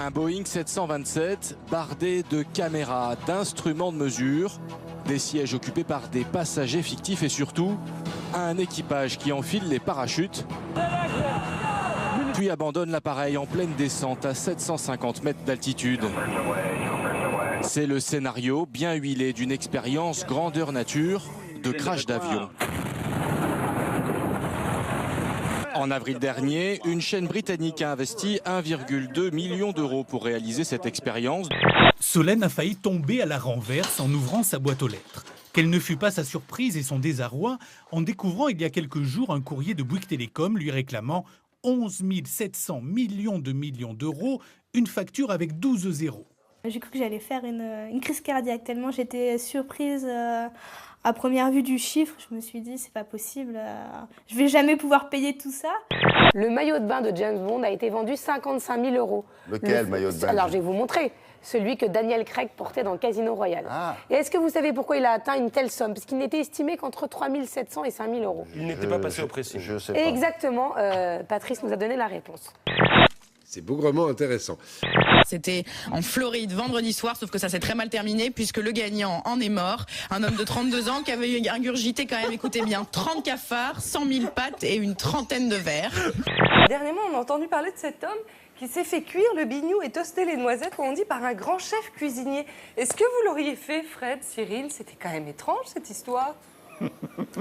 Un Boeing 727 bardé de caméras, d'instruments de mesure, des sièges occupés par des passagers fictifs et surtout un équipage qui enfile les parachutes puis abandonne l'appareil en pleine descente à 750 mètres d'altitude. C'est le scénario bien huilé d'une expérience grandeur nature de crash d'avion. En avril dernier, une chaîne britannique a investi 1,2 million d'euros pour réaliser cette expérience. Solène a failli tomber à la renverse en ouvrant sa boîte aux lettres. Quelle ne fut pas sa surprise et son désarroi en découvrant il y a quelques jours un courrier de Bouygues Télécom lui réclamant 11 700 millions d'euros, une facture avec 12 zéros. J'ai cru que j'allais faire une crise cardiaque tellement j'étais surprise à première vue du chiffre. Je me suis dit, c'est pas possible, je vais jamais pouvoir payer tout ça. Le maillot de bain de James Bond a été vendu 55 000 euros. Lequel maillot de bain? Alors je vais vous montrer. Celui que Daniel Craig portait dans le Casino Royal. Ah. Et est-ce que vous savez pourquoi il a atteint une telle somme? Parce qu'il n'était estimé qu'entre 3 700 et 5 000 euros. Il n'était pas passé au pressing. Je sais pas. Exactement, Patrice nous a donné la réponse. C'est bougrement intéressant. C'était en Floride vendredi soir, sauf que ça s'est très mal terminé puisque le gagnant en est mort. Un homme de 32 ans qui avait ingurgité quand même, écoutez bien, 30 cafards, 100 000 pâtes et une trentaine de verres. Dernièrement, on a entendu parler de cet homme qui s'est fait cuire le bignou et toaster les noisettes, comme on dit, par un grand chef cuisinier. Est-ce que vous l'auriez fait, Fred, Cyril? C'était quand même étrange, cette histoire.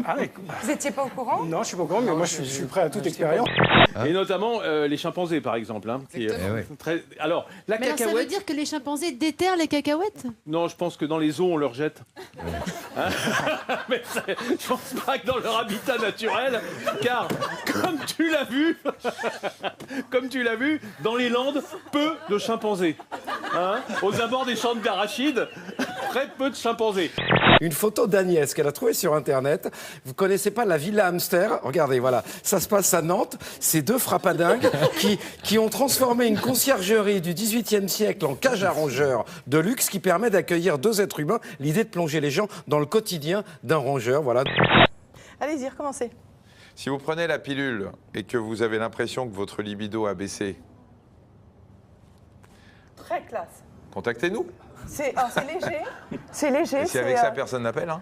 Ah, vous n'étiez pas au courant? Non, je suis pas au courant, mais moi je suis prêt à toute expérience. Et notamment les chimpanzés, par exemple. Hein, qui très... Alors, la mais cacahuète... alors, ça veut dire que les chimpanzés déterrent les cacahuètes? Non, je pense que dans les eaux, on leur jette. Hein mais je pense pas que dans leur habitat naturel, car comme tu l'as vu, dans les Landes, peu de chimpanzés. Hein, aux abords des champs d'arachides, très peu de chimpanzés. Une photo d'Agnès qu'elle a trouvée sur Internet. Vous connaissez pas la Villa Hamster? Regardez, voilà. Ça se passe à Nantes. C'est deux frappadingues qui ont transformé une conciergerie du XVIIIe siècle en cage à rongeurs de luxe qui permet d'accueillir deux êtres humains. L'idée de plonger les gens dans le quotidien d'un rongeur, voilà. Allez-y, recommencez. Si vous prenez la pilule et que vous avez l'impression que votre libido a baissé, Très classe. contactez-nous. C'est léger. C'est léger. Et si avec ça, personne n'appelle, hein.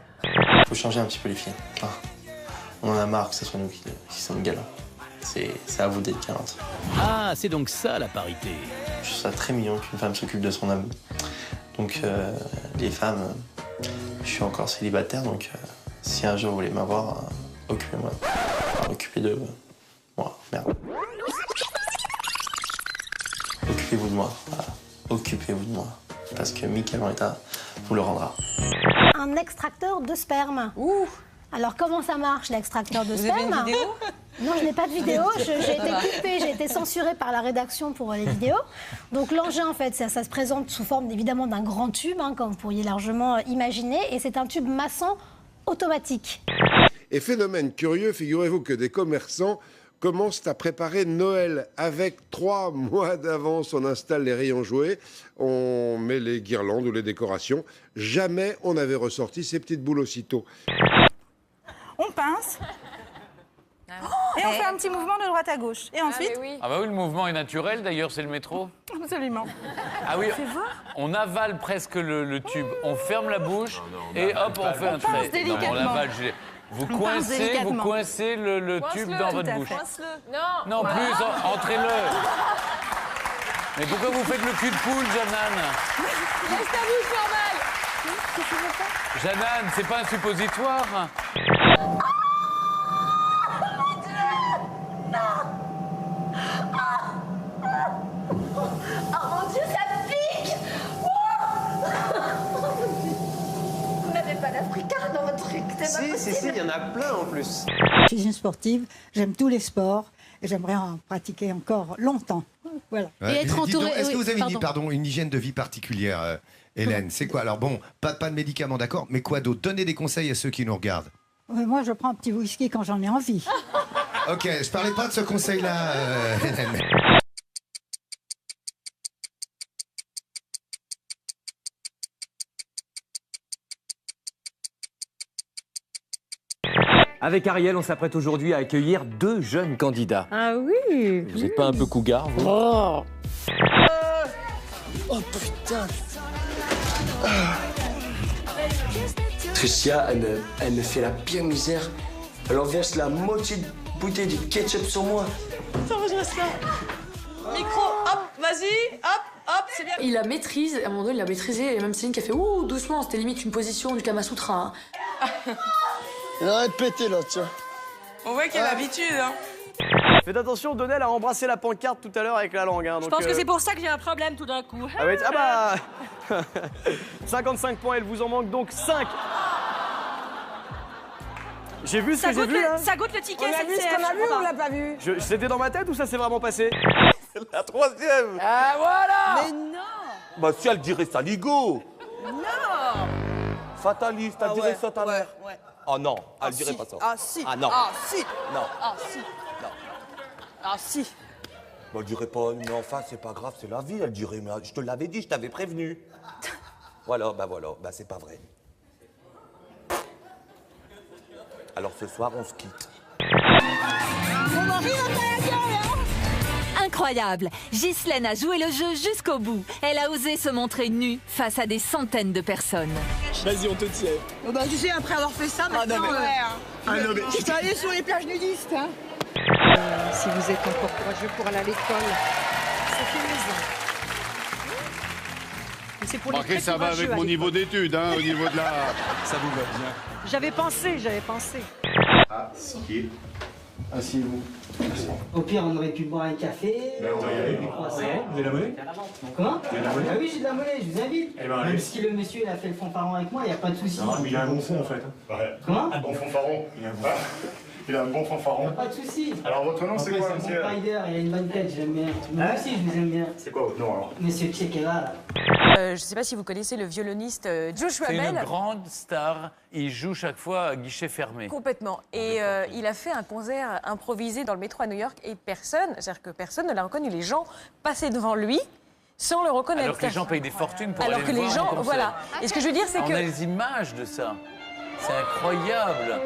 Faut changer un petit peu les filles. Enfin, on en a marre que ce soit nous qui sommes galants. C'est à vous d'être galantes. Ah, c'est donc ça la parité. Je trouve ça très mignon qu'une femme s'occupe de son homme. Donc, les femmes, je suis encore célibataire, donc si un jour vous voulez m'avoir, occupez-moi. Occupez de moi, merde. Occupez-vous de moi. Voilà. Occupez-vous de moi. Parce que Mickaël en état vous le rendra. Un extracteur de sperme. Ouh. Alors comment ça marche l'extracteur de sperme? Vous avez une vidéo? Non, je n'ai pas de vidéo. J'ai été coupée, j'ai été censurée par la rédaction pour les vidéos. Donc l'engin, en fait, ça se présente sous forme évidemment d'un grand tube, hein, comme vous pourriez largement imaginer, et c'est un tube massant automatique. Et phénomène curieux, figurez-vous que des commerçants commencent à préparer Noël. Avec 3 mois d'avance, on installe les rayons jouets, on met les guirlandes ou les décorations. Jamais on n'avait ressorti ces petites boules aussitôt. On pince. Et on fait un petit mouvement de droite à gauche. Et ensuite... Ah bah oui, le mouvement est naturel, d'ailleurs, c'est le métro. Absolument. Ah oui, Fais voir. on avale presque le tube, on ferme la bouche et hop, on fait un trait. pince délicatement. On l'avale. Vous coincez le tube dans votre bouche. Non, plus, entrez-le. Mais pourquoi vous faites le cul de poule, Jeanne-Anne? Laisse ta bouche normale. Jeanne-Anne, c'est pas un suppositoire? Oh mon Dieu, ça pique! Vous n'avez pas d'Africain dans votre truc, Si, il y en a plein en plus. Je suis une sportive, j'aime tous les sports et j'aimerais en pratiquer encore longtemps. Voilà. Et être entouré. Est-ce que vous avez une hygiène de vie particulière, Hélène? C'est quoi? Alors bon, pas de médicaments, d'accord, mais quoi d'autre? Donnez des conseils à ceux qui nous regardent. Moi, je prends un petit whisky quand j'en ai envie. Ok, je parlais pas de ce conseil-là, Hélène. Avec Ariel, on s'apprête aujourd'hui à accueillir 2 jeunes candidats. Ah oui. Vous n'êtes pas un peu cougar, vous? Oh. Oh putain. Tricia, elle me fait la pire misère. Elle en verse la moitié de bouteille de ketchup sur moi. Attends, je reste là. Micro, hop, vas-y, hop, hop, c'est bien. Il la maîtrise, à un moment donné, il l'a maîtrisé. Et même Céline qui a fait ouh, doucement, c'était limite une position du Kama Sutra. Hein. Il arrête de péter là, tiens. On voit qu'il y a l'habitude, hein. Faites attention, Donnel a embrassé la pancarte tout à l'heure avec la langue. Hein, Je pense que c'est pour ça que j'ai un problème tout d'un coup. Ah, ouais, ah bah 55 points, il vous en manque donc 5. J'ai vu ce que j'ai vu là. Ça goûte le ticket, on a vu ce qu'on a vu ou on l'a pas vu? C'était dans ma tête ou ça s'est vraiment passé? La troisième. Ah voilà. Mais non. Bah si elle dirait ça, Ligo. Non. Fataliste, elle dirait ça ta mère. Ouais. Oh non, elle dirait pas ça. Ah si. Ah non. Ah si. Non. Ah si. Non. Ah si. Bah, elle dirait pas, mais enfin c'est pas grave, c'est la vie. Elle dirait, mais je te l'avais dit, je t'avais prévenu. Voilà, bah c'est pas vrai. Alors ce soir, on se quitte. Mon mari n'a pas la gueule, hein. Incroyable. Ghislaine a joué le jeu jusqu'au bout. Elle a osé se montrer nue face à des centaines de personnes. Vas-y, on te tient. Oh bah tu sais, après avoir fait ça, maintenant, je suis allée sur les plages nudistes, hein. Si vous êtes encore courageux pour aller à l'école, c'est fini. C'est pour les Marquez, très ça va courageux avec à mon l'école. niveau d'études, hein, au niveau de la... Ça vous va bien. J'avais pensé. Asseyez-vous. Au pire, on aurait pu boire un café. On va y aller. Vous avez la monnaie? Comment? Vous avez la monnaie? Ah oui, j'ai de la monnaie, je vous invite. Eh ben, Même allez. si le monsieur il a fait le fanfaron avec moi, il n'y a pas de souci. Non, mais il a un bon fond en fait. Ouais. Comment? Un bon fanfaron. Il a un bon fanfaron. Il n'y a pas de souci. Alors votre nom c'est quoi, C'est monsieur? mon rider, il a une bonne tête, j'aime bien. Moi aussi, je vous aime bien. C'est quoi votre nom alors? Monsieur Tchekela, là. Je sais pas si vous connaissez le violoniste Joshua C'est Bell. une grande star. Il joue chaque fois à guichet fermé. Complètement. Et il a fait un concert improvisé dans le métro à New York et c'est-à-dire que personne ne l'a reconnu. Les gens passaient devant lui sans le reconnaître. Alors que les gens payent des fortunes pour Alors aller que le les voir gens, en concert. voilà. Et ce que je veux dire, c'est On que... a les images de ça. C'est incroyable.